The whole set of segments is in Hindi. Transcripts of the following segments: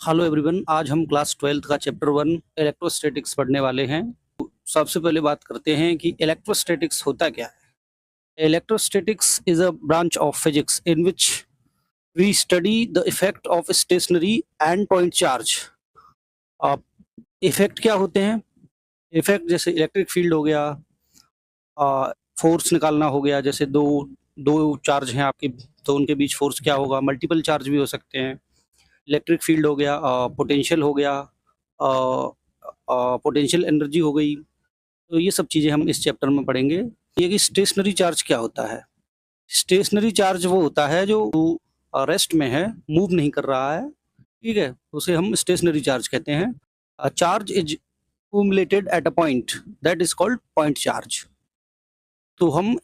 हेलो एवरीवन, आज हम क्लास 12th का चैप्टर 1 इलेक्ट्रोस्टैटिक्स पढ़ने वाले हैं। सबसे पहले बात करते हैं कि इलेक्ट्रोस्टैटिक्स होता क्या है। Electrostatics is a branch of physics in which we study the effect of stationary and point charge. अब इफेक्ट क्या होते हैं? इफेक्ट जैसे इलेक्ट्रिक फील्ड हो गया, फोर्स निकालना हो गया। जैसे दो दो चार्ज हैं आपके, तो उनके बीच फोर्स क्या होगा। मल्टीपल चार्ज भी हो सकते हैं। इलेक्ट्रिक फील्ड हो गया, पोटेंशियल हो गया, पोटेंशियल एनर्जी हो गई। तो ये सब चीज़ें हम इस चैप्टर में पढ़ेंगे। ये कि स्टेशनरी चार्ज क्या होता है। स्टेशनरी चार्ज वो होता है जो रेस्ट में है, मूव नहीं कर रहा है, ठीक है, तो उसे हम स्टेशनरी चार्ज कहते हैं। Charge is accumulated at a point that is called point charge. तो हम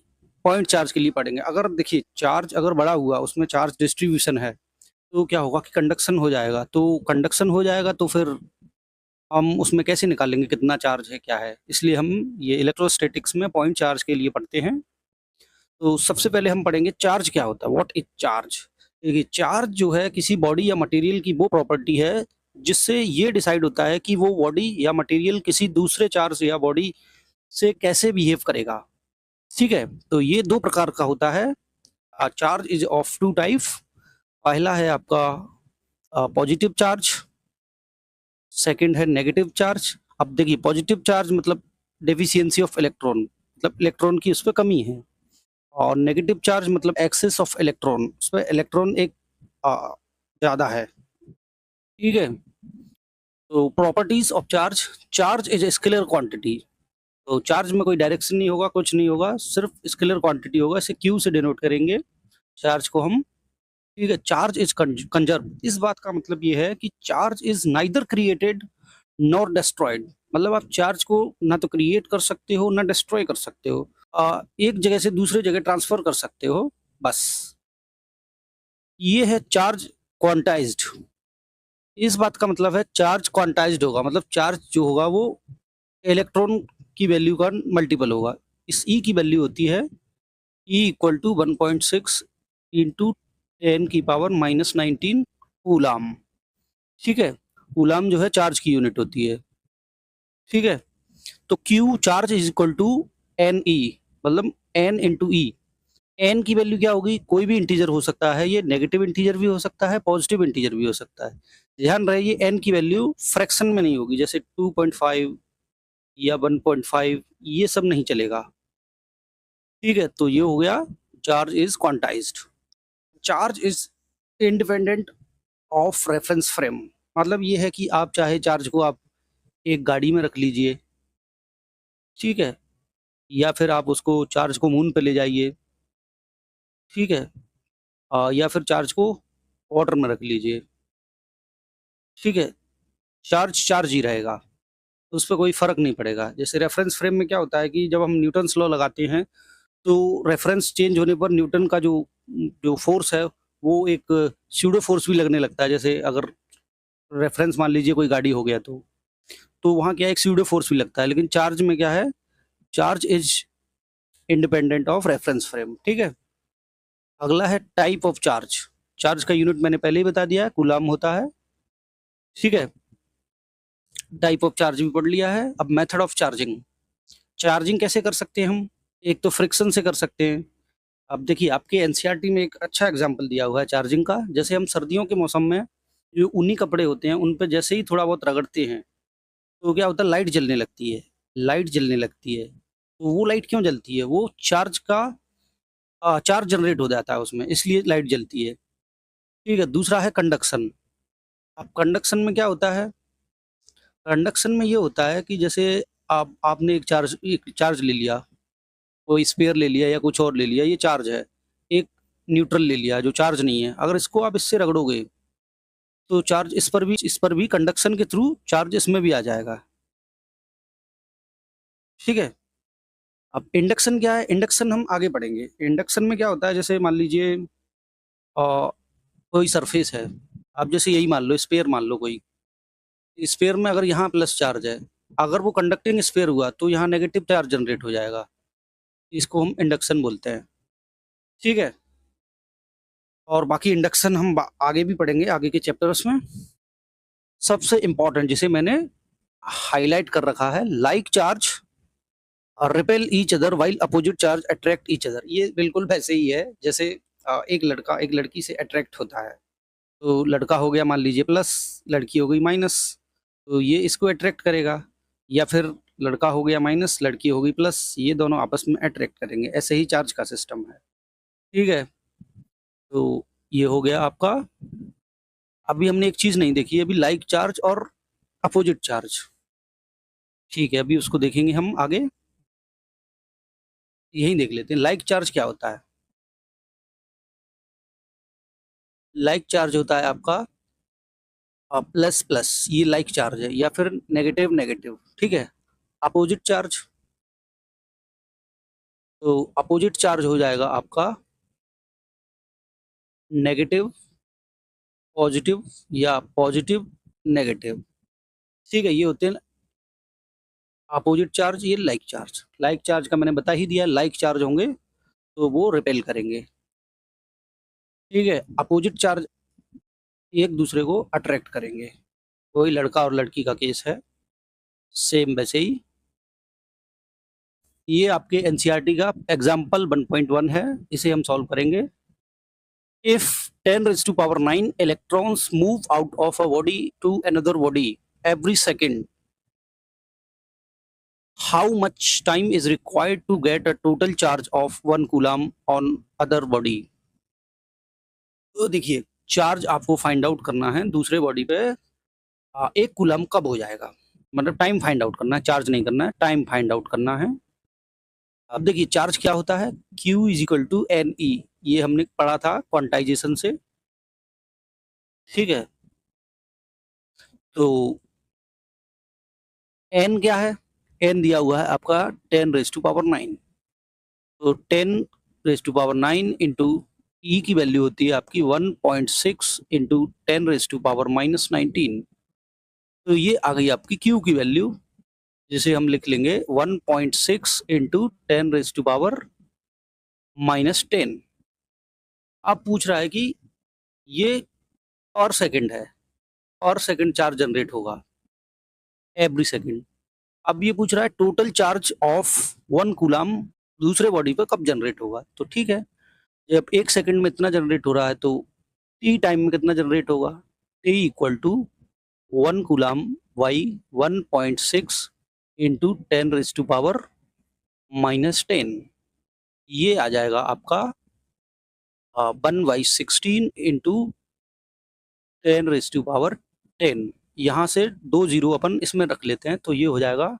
पॉइंट चार्ज के लिए पढ़ेंगे। अगर देखिए चार्ज अगर बड़ा हुआ, उसमें चार्ज डिस्ट्रीब्यूशन है, तो क्या होगा कि कंडक्शन हो जाएगा। तो कंडक्शन हो जाएगा तो फिर हम उसमें कैसे निकालेंगे कितना चार्ज है क्या है। इसलिए हम ये इलेक्ट्रोस्टैटिक्स में पॉइंट चार्ज के लिए पढ़ते हैं। तो सबसे पहले हम पढ़ेंगे चार्ज क्या होता है, व्हाट इज चार्ज। देखिए चार्ज जो है किसी बॉडी या मटेरियल की वो प्रॉपर्टी है जिससे ये डिसाइड होता है कि वो बॉडी या मटेरियल किसी दूसरे चार्ज या बॉडी से कैसे बिहेव करेगा। ठीक है, तो ये दो प्रकार का होता है। Charge is of two type. पहला है आपका पॉजिटिव चार्ज, सेकंड है नेगेटिव चार्ज। अब देखिए पॉजिटिव चार्ज मतलब डेफिशिएंसी ऑफ इलेक्ट्रॉन, मतलब इलेक्ट्रॉन की उस पर कमी है। और नेगेटिव चार्ज मतलब एक्सेस ऑफ इलेक्ट्रॉन, उस पर इलेक्ट्रॉन एक ज़्यादा है। ठीक है, तो properties of charge. Charge is a scalar quantity. तो चार्ज में कोई डायरेक्शन नहीं होगा, कुछ नहीं होगा, सिर्फ स्केलर क्वांटिटी होगा। इसे क्यू से डिनोट करेंगे चार्ज को हम। ठीक है, चार्ज इज कंजर्व। इस बात का मतलब ये है कि charge is neither created nor destroyed. मतलब आप चार्ज को ना तो क्रिएट कर सकते हो ना डिस्ट्रॉय कर सकते हो। एक जगह से दूसरे जगह ट्रांसफर कर सकते हो, बस। ये है चार्ज क्वांटाइज्ड। इस बात का मतलब है चार्ज क्वांटाइज्ड होगा, मतलब चार्ज जो होगा वो इलेक्ट्रॉन की वैल्यू का मल्टीपल होगा। इस ई की वैल्यू होती है e equal to 1.6 into 10⁻⁻19 coulomb. ठीक है, कूलाम जो है चार्ज की यूनिट होती है। ठीक है, तो Q charge is equal to n e, मतलब एन इंटू ई। एन की वैल्यू क्या होगी, कोई भी इंटीजर हो सकता है, ये नेगेटिव इंटीजर भी हो सकता है, पॉजिटिव इंटीजर भी हो सकता है। ध्यान रहे ये एन की वैल्यू फ्रैक्शन में नहीं होगी, जैसे 2.5 या 1.5, ये सब नहीं चलेगा। ठीक है, तो ये हो गया charge is quantized. Charge is independent of reference frame. मतलब ये है कि आप चाहे चार्ज को आप एक गाड़ी में रख लीजिए, ठीक है, या फिर आप उसको चार्ज को मून पे ले जाइए, ठीक है, या फिर चार्ज को वाटर में रख लीजिए, ठीक है, चार्ज चार्ज ही रहेगा, उस पर कोई फर्क नहीं पड़ेगा। जैसे रेफरेंस फ्रेम में क्या होता है कि जब हम न्यूटन्स लॉ लगाते हैं तो रेफरेंस चेंज होने पर न्यूटन का जो जो फोर्स है वो एक स्यूडो फोर्स भी लगने लगता है। जैसे अगर रेफरेंस मान लीजिए कोई गाड़ी हो गया तो वहाँ क्या है, एक स्यूडो फोर्स भी लगता है। लेकिन चार्ज में क्या है, charge is independent of reference frame. ठीक है, अगला है टाइप ऑफ चार्ज। चार्ज का यूनिट मैंने पहले ही बता दिया है, कूलाम होता है। ठीक है, टाइप ऑफ चार्ज भी पढ़ लिया है। अब मेथड ऑफ चार्जिंग। चार्जिंग कैसे कर सकते हैं हम, एक तो फ्रिक्शन से कर सकते हैं। अब देखिए आपके एनसीईआरटी में एक अच्छा एग्जाम्पल दिया हुआ है चार्जिंग का। जैसे हम सर्दियों के मौसम में जो ऊनी कपड़े होते हैं उन पे जैसे ही थोड़ा बहुत रगड़ते हैं तो क्या होता है, लाइट जलने लगती है। लाइट जलने लगती है, तो वो लाइट क्यों जलती है, वो चार्ज का चार्ज जनरेट हो जाता है उसमें, इसलिए लाइट जलती है। ठीक है, दूसरा है कंडक्शन। अब कंडक्शन में क्या होता है, कंडक्शन में ये होता है कि जैसे आपने एक चार्ज ले लिया, कोई स्पेयर ले लिया या कुछ और ले लिया, ये चार्ज है। एक न्यूट्रल ले लिया जो चार्ज नहीं है, अगर इसको आप इससे रगड़ोगे तो चार्ज इस पर भी कंडक्शन के थ्रू चार्ज इसमें भी आ जाएगा। ठीक है, अब इंडक्शन क्या है, इंडक्शन हम आगे पढ़ेंगे। इंडक्शन में क्या होता है, जैसे मान लीजिए कोई सरफेस है, आप जैसे यही मान लो, स्पेयर मान लो कोई। स्पेयर में अगर यहाँ प्लस चार्ज है, अगर वो कंडक्टिंग स्पेयर हुआ तो यहाँ नेगेटिव चार्ज जनरेट हो जाएगा। इसको हम इंडक्शन बोलते हैं। ठीक है, और बाकी इंडक्शन हम आगे भी पढ़ेंगे आगे के चैप्टर्स में। सबसे इंपॉर्टेंट जिसे मैंने हाईलाइट कर रखा है, like charge repel each other while opposite charge attract each other. ये बिल्कुल वैसे ही है जैसे एक लड़का एक लड़की से अट्रैक्ट होता है, तो लड़का हो गया मान लीजिए प्लस, लड़की हो गई माइनस, तो ये इसको अट्रैक्ट करेगा, या फिर लड़का हो गया माइनस, लड़की हो गई प्लस, ये दोनों आपस में अट्रैक्ट करेंगे। ऐसे ही चार्ज का सिस्टम है, ठीक है। तो ये हो गया आपका। अभी हमने एक चीज नहीं देखी, अभी लाइक चार्ज और अपोजिट चार्ज, ठीक है, अभी उसको देखेंगे हम आगे। यही देख लेते हैं लाइक चार्ज क्या होता है। लाइक चार्ज होता है आपका प्लस प्लस, ये लाइक चार्ज है, या फिर नेगेटिव नेगेटिव, ठीक है। अपोजिट चार्ज, तो अपोजिट चार्ज हो जाएगा आपका नेगेटिव पॉजिटिव या पॉजिटिव नेगेटिव, ठीक है। ये होते हैं अपोजिट चार्ज, ये लाइक चार्ज। लाइक चार्ज का मैंने बता ही दिया, लाइक चार्ज होंगे तो वो रिपेल करेंगे, ठीक है। अपोजिट चार्ज एक दूसरे को अट्रैक्ट करेंगे। वही लड़का और लड़की का केस है, सेम वैसे ही। ये आपके एनसीईआरटी का एग्जाम्पल 1.1 है, इसे हम सॉल्व करेंगे। If 10 raised to power 9 electrons move out of a body to another body every second, how much time is required to get a total charge of 1 coulomb on other body? तो देखिए, चार्ज आपको फाइंड आउट करना है दूसरे बॉडी पे, 1 कूलम्ब कब हो जाएगा, मतलब टाइम फाइंड आउट करना है, चार्ज नहीं करना है, टाइम फाइंड आउट करना है। अब देखिए चार्ज क्या होता है, Q is equal to n e, ये हमने पढ़ा था क्वांटाइजेशन से, ठीक है। तो n क्या है, n दिया हुआ है आपका 10 रेज टू पावर 9, तो 10 raise to power 9 into e की वैल्यू होती है आपकी 1.6 into 10 raise to power minus 19, तो ये आ गई आपकी Q की वैल्यू, जिसे हम लिख लेंगे 1.6 into 10 raise to power minus 10। अब पूछ रहा है कि ये और सेकंड है, और सेकंड चार्ज जनरेट होगा एवरी सेकंड। अब ये पूछ रहा है टोटल चार्ज ऑफ 1 कूलम दूसरे बॉडी पर कब जनरेट होगा, तो ठीक है, जब 1 सेकंड में इतना जनरेट हो रहा है तो t टाइम में कितना जनरेट होगा, t equal to 1 coulomb by 1.6 into 10 raise to power minus 10, ये आ जाएगा आपका 1/16 इंटू 10 रेज टू पावर 10। यहाँ से 2 जीरो अपन इसमें रख लेते हैं, तो ये हो जाएगा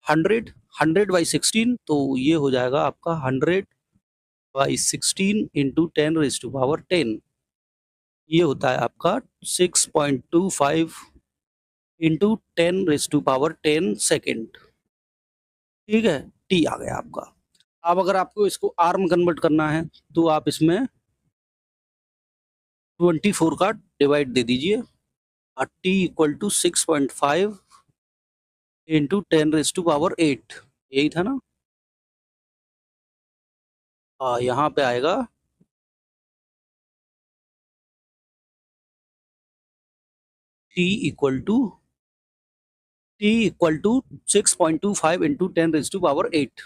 100, 100/16, तो ये हो जाएगा आपका 100/16 इंटू 10 रेज टू पावर 10, ये होता है आपका 6.25 into 10 raise to power 10 second, ठीक है। टी आ गया आपका। अब अगर आपको इसको आर में कन्वर्ट करना है तो आप इसमें 24 का डिवाइड दे दीजिए, t equal to 6.5 into 10 raise to power 8, यही था ना। यहाँ पे आएगा t equal to 6.25 into 10 raise to power 8,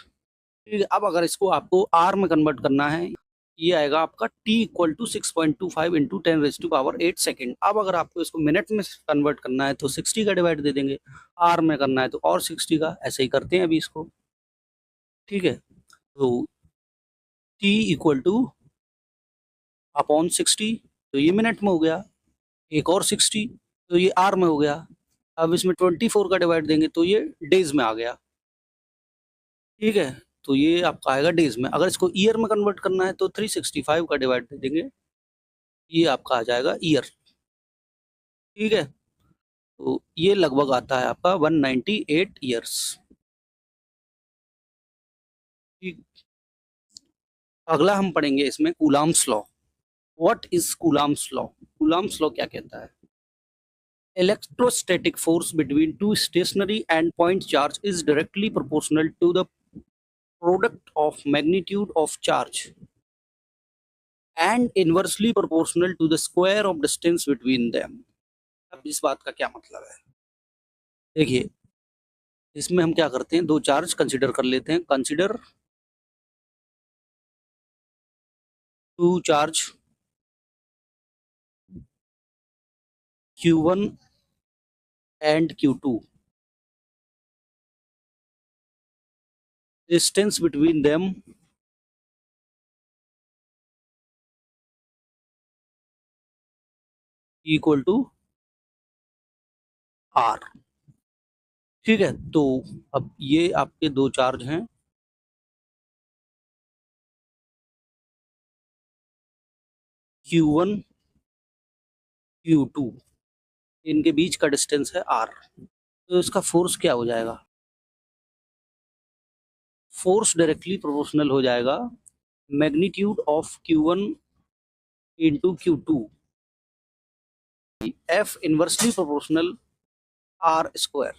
ठीक है। अब अगर इसको आपको आर में कन्वर्ट करना है, ये आएगा आपका t equal to 6.25 into 10 raise to power 8 second. अब अगर आपको इसको मिनट में कन्वर्ट करना है तो 60 का डिवाइड दे देंगे, आर में करना है तो और 60 का, ऐसे ही करते हैं अभी इसको, ठीक है। तो t इक्वल टू अपॉन 60, तो ये मिनट में हो गया, एक और 60 तो ये आर में हो गया। अब इसमें 24 का डिवाइड देंगे तो ये डेज में आ गया, ठीक है। तो ये आपका आएगा डेज में। अगर इसको ईयर में कन्वर्ट करना है तो 365 का डिवाइड दे देंगे, ये आपका आ जाएगा ईयर, ठीक है। तो ये लगभग आता है आपका 198 ईयर्स, ठीक। अगला हम पढ़ेंगे इसमें coulomb's law. What is coulomb's law? Coulomb's law क्या कहता है? Electrostatic force between two stationary and point charge is directly proportional to the product of magnitude of charge and inversely proportional to the square of distance between them. अब इस बात का क्या मतलब है, देखिए इसमें हम क्या करते हैं, दो चार्ज कंसीडर कर लेते हैं। Consider two charge Q1 and Q2, distance between them equal to R। ठीक है, तो अब ये आपके दो चार्ज हैं, Q1 Q2, इनके बीच का डिस्टेंस है R। तो इसका फोर्स क्या हो जाएगा, फोर्स डायरेक्टली प्रोपोर्शनल हो जाएगा magnitude of Q1 into Q2, F inversely proportional R square.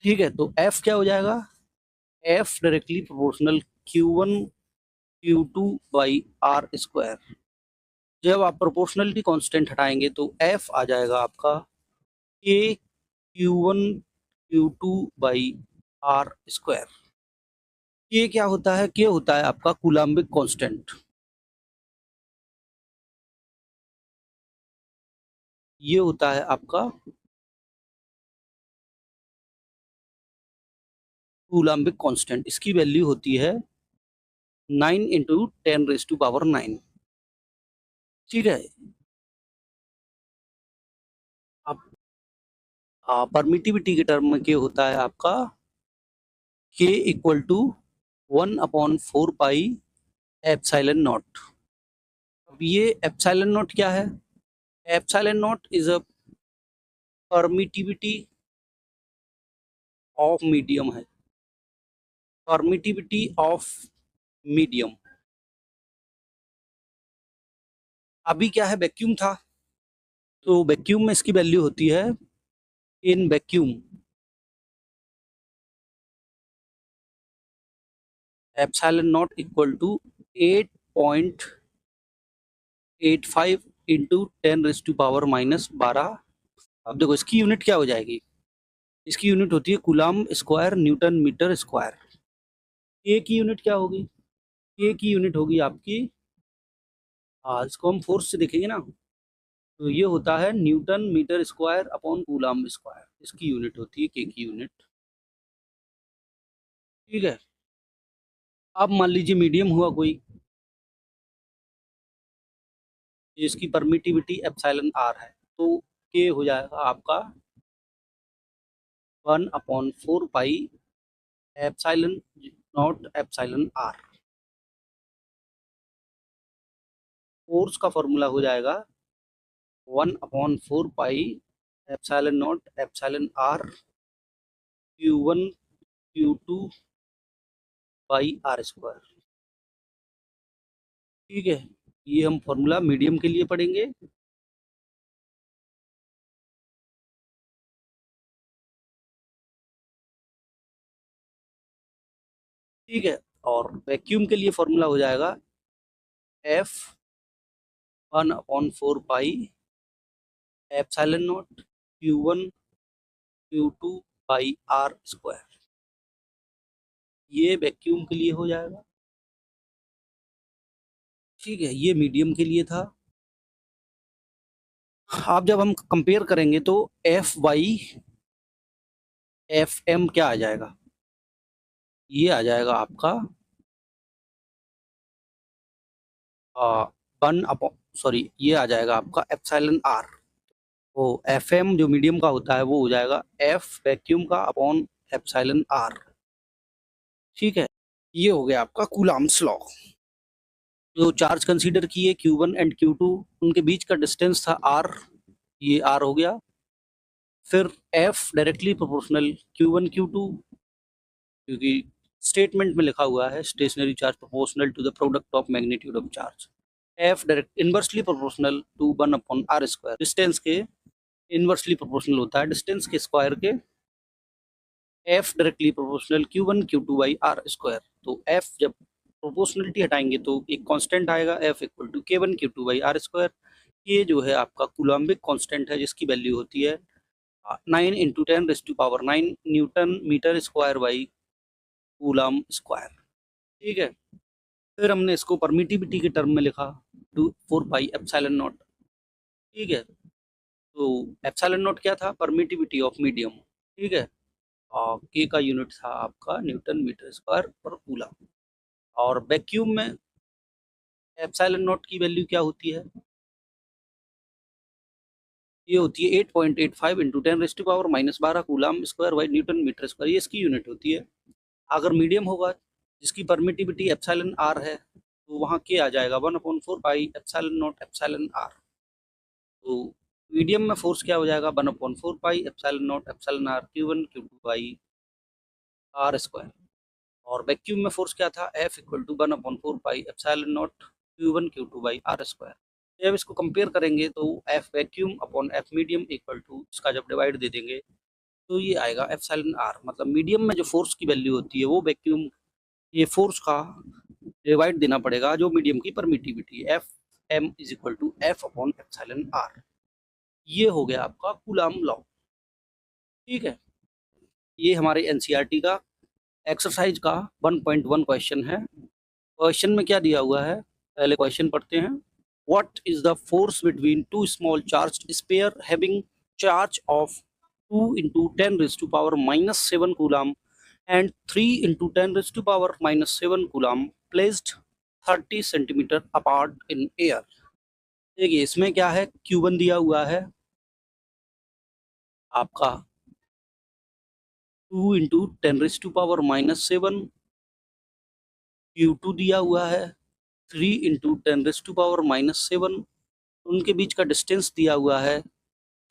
ठीक है, तो F क्या हो जाएगा, F directly proportional Q1 Q2 by R square. जब आप प्रोपोर्शनलिटी कांस्टेंट हटाएंगे तो F आ जाएगा आपका K Q1 Q2 by R square. K क्या होता है, K होता है आपका कूलाम्बिक कांस्टेंट। ये होता है आपका कूलाम्बिक कांस्टेंट, इसकी वैल्यू होती है 9 इंटू 10⁻⁹। ठीक है, अब परमिटिविटी के टर्म में K होता है आपका K equal to 1/4 pi epsilon naught. अब ये एप्सिलॉन नॉट क्या है, epsilon naught is a permittivity of medium है, परमिटिविटी ऑफ मीडियम। अभी क्या है, वैक्यूम था, तो वैक्यूम में इसकी वैल्यू होती है, in vacuum epsilon naught equal to 8.85 into 10⁻⁻12। अब देखो इसकी यूनिट क्या हो जाएगी, इसकी यूनिट होती है coulomb square newton metre square. A की यूनिट क्या होगी, ए की यूनिट होगी आपकी, इसको हम फोर्स से देखेंगे ना, तो ये होता है newton metre square upon coulomb square, इसकी यूनिट होती है के की यूनिट। ठीक है, अब मान लीजिए मीडियम हुआ कोई, इसकी परमिटिविटी एप्सिलॉन आर है, तो के हो जाएगा आपका 1/4 pi epsilon naught epsilon r. Force का फॉर्मूला हो जाएगा 1/4 pi epsilon naught epsilon r Q1 Q2 by r square. ठीक है, ये हम फॉर्मूला मीडियम के लिए पढ़ेंगे। ठीक है, और वैक्यूम के लिए फॉर्मूला हो जाएगा F 1/4 pi epsilon naught Q1 Q2 by r square. ये वैक्यूम के लिए हो जाएगा। ठीक है, ये मीडियम के लिए था। आप जब हम कंपेयर करेंगे तो एफ बाई एफ एम क्या आ जाएगा, ये आ जाएगा आपका 1 अपॉन सॉरी ये आ जाएगा आपका एप्सिलॉन आर। वो एफ एम जो मीडियम का होता है वो हो जाएगा एफ वैक्यूम का अपॉन एप्सिलॉन आर। ठीक है, ये हो गया आपका कूलाम्स लॉ। जो चार्ज कंसीडर किए Q1 एंड Q2, उनके बीच का डिस्टेंस था R, ये R हो गया। फिर F directly proportional Q1 Q2, क्योंकि स्टेटमेंट में लिखा हुआ है stationary charge proportional to the product of magnitude of charge. F direct inversely proportional to 1/r square, distance के इनवर्सली प्रोपोर्शनल होता है डिस्टेंस के स्क्वायर के। F directly proportional Q1 Q2 by R square. तो F जब प्रोपोर्शनलिटी हटाएंगे तो एक कांस्टेंट आएगा F equal to K1 Q2 by R square. ये जो है आपका कूलम्बिक कांस्टेंट है, जिसकी वैल्यू होती है 9 into 10⁻⁹ newton metre square by coulomb square. ठीक है, फिर हमने इसको परमिटिविटी के टर्म में लिखा, 4 पाई एप्सिलॉन नॉट। ठीक है, तो एप्सिलॉन नॉट क्या था? Permittivity of medium. ठीक है, और के का यूनिट था आपका न्यूटन मीटर स्क्वायर पर कूलम। और वैक्यूम में एप्सिलॉन नॉट की वैल्यू क्या होती है? ये होती है 8.85 into 10⁻⁻12 coulomb square by newton metre square, ये इसकी यूनिट होती है। अगर मीडियम होगा जिसकी परमिटिविटी एप्सिलॉन आर है, तो वहाँ के आ जाएगा 1/4 pi epsilon naught epsilon r. तो मीडियम में फोर्स क्या हो जाएगा? 1/4 pi epsilon naught epsilon r Q1 Q2 by r square. और वैक्यूम में फोर्स क्या था? F equal to 1/4 pi epsilon naught Q1 Q2 by r square. जब इसको कंपेयर करेंगे तो F vacuum upon F medium equal to, इसका जब डिवाइड दे देंगे तो ये आएगा एप्सिलॉन आर। मतलब मीडियम में जो फोर्स की वैल्यू होती है वो वैक्यूम ये फोर्स का डिवाइड देना पड़ेगा जो मीडियम की परमिटिविटी है, F M is equal to F upon epsilon r. ये हो गया आपका कूलम लॉ। ठीक है, ये हमारे एनसीईआरटी का एक्सरसाइज का 1.1 क्वेश्चन है। क्वेश्चन में क्या दिया हुआ है, पहले क्वेश्चन पढ़ते हैं। What is the force between to small charged sphere having charge of 2 into 10 raised to power -7 coulomb and 3 into 10 raised to power -7 coulomb placed 30 centimetre apart in air. देखिए इसमें क्या है, Q1 दिया हुआ है आपका 2 into 10 raised to power -7, Q2 दिया हुआ है 3 into 10 raised to power -7, उनके बीच का डिस्टेंस दिया हुआ है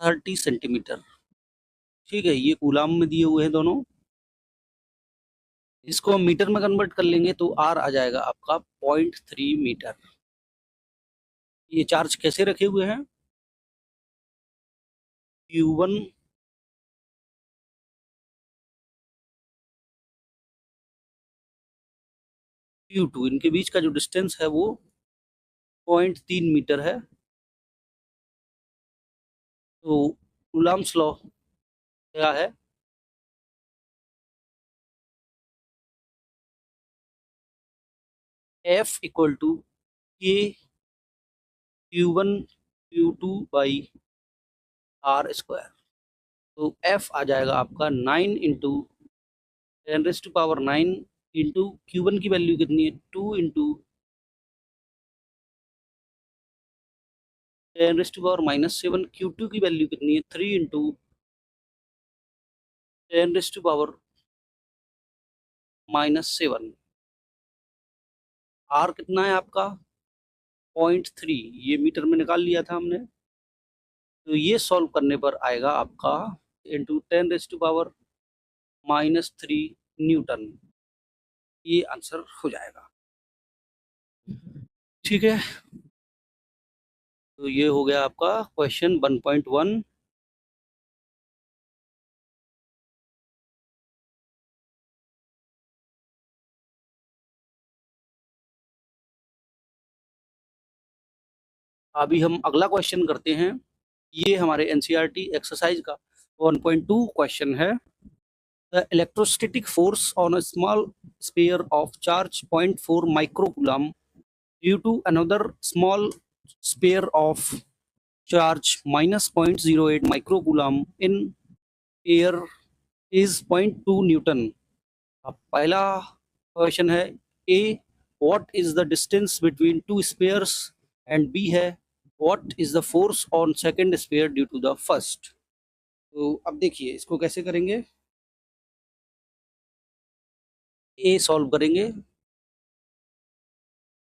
30 सेंटीमीटर। ठीक है, ये कूलम में दिए हुए हैं दोनों। इसको हम मीटर में कन्वर्ट कर लेंगे तो आर आ जाएगा आपका 0.3 मीटर। ये चार्ज कैसे रखे हुए हैं? Q1 Q2 इनके बीच का जो डिस्टेंस है वो 0.3 मीटर है। तो कूलम्स लॉ क्या है? F equal to K Q1 Q2 by r square. तो F आ जाएगा आपका 9 इंटू 10⁻⁹ इंटू Q1 की वैल्यू कितनी है? 2 इंटू 10⁻⁻7। Q2 की वैल्यू कितनी है? 3 इंटू 10⁻⁻7। आर कितना है आपका? 0.3। ये मीटर में निकाल लिया था हमने। तो ये सॉल्व करने पर आएगा आपका इंटू 10⁻⁻3 न्यूटन। ये आंसर हो जाएगा। ठीक है, तो ये हो गया आपका क्वेश्चन 1.1। अभी हम अगला क्वेश्चन करते हैं। ये हमारे एनसीईआरटी एक्सरसाइज का 1.2 क्वेश्चन है। The electrostatic force on a small sphere of charge 0.4 microcoulomb due to another small sphere of charge -0.08 microcoulomb in air is 0.2 newton. अब पहला क्वेश्चन है A, what is the distance between two spheres, and B है what is the force on second sphere due to the first. तो अब देखिए इसको कैसे करेंगे। ए सॉल्व करेंगे,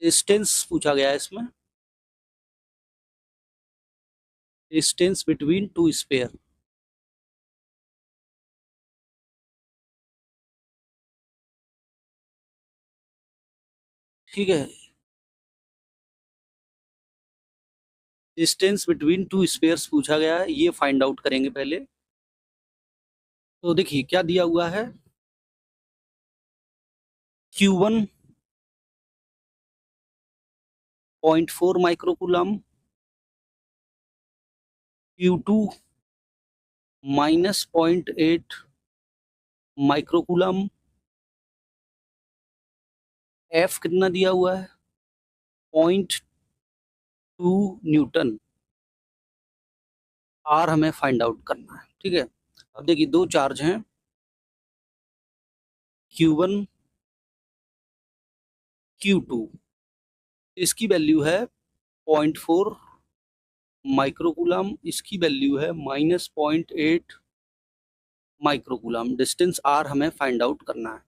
डिस्टेंस पूछा गया है इसमें, डिस्टेंस बिटवीन टू स्फीयर। ठीक है, डिस्टेंस बिटवीन टू स्फीयर्स पूछा गया है, ये फाइंड आउट करेंगे पहले। तो देखिए क्या दिया हुआ है, Q1 0.4 microcoulomb Q2 -0.8 microcoulomb, F कितना दिया हुआ है 0.2 न्यूटन, R हमें फाइंड आउट करना है। ठीक है, अब देखिए दो चार्ज हैं Q1 Q2, इसकी वैल्यू है 0.4 माइक्रोकूलम, इसकी वैल्यू है -0.8 माइक्रोकूलम, डिस्टेंस R हमें फाइंड आउट करना है।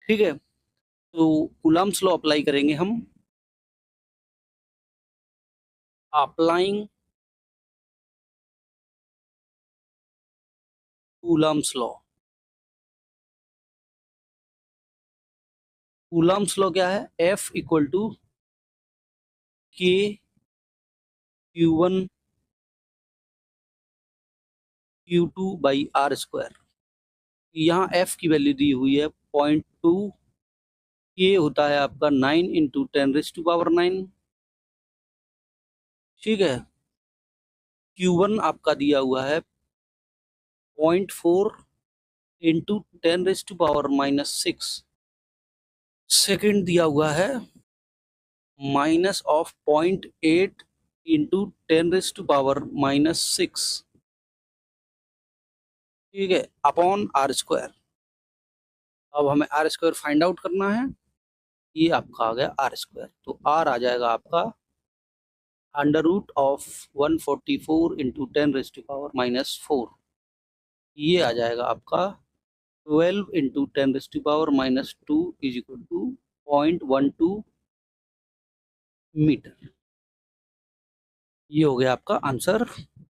ठीक है, तो कूलम्स लॉ अप्लाई करेंगे हम, applying coulomb's law. Coulomb's law क्या है, F equal to K Q1 Q2 by R square. यहाँ F की वैल्यू दी हुई है 0.2, ये होता है आपका 9 इंटू 10⁻⁹। ठीक है, Q1 आपका दिया हुआ है 0.4 इंटू 10⁻⁻6, सेकेंड दिया हुआ है -0.8 इंटू 10⁻⁻6, ठीक है, अपॉन R स्क्वायर। अब हमें R स्क्वायर फाइंड आउट करना है, ये आपका आ गया R स्क्वायर, तो R आ जाएगा आपका √144 इंटू 10⁻⁻4, ये आ जाएगा आपका 12 इंटू 10⁻⁻2 इज इक्वल टू 0.12 मीटर। ये हो गया आपका आंसर।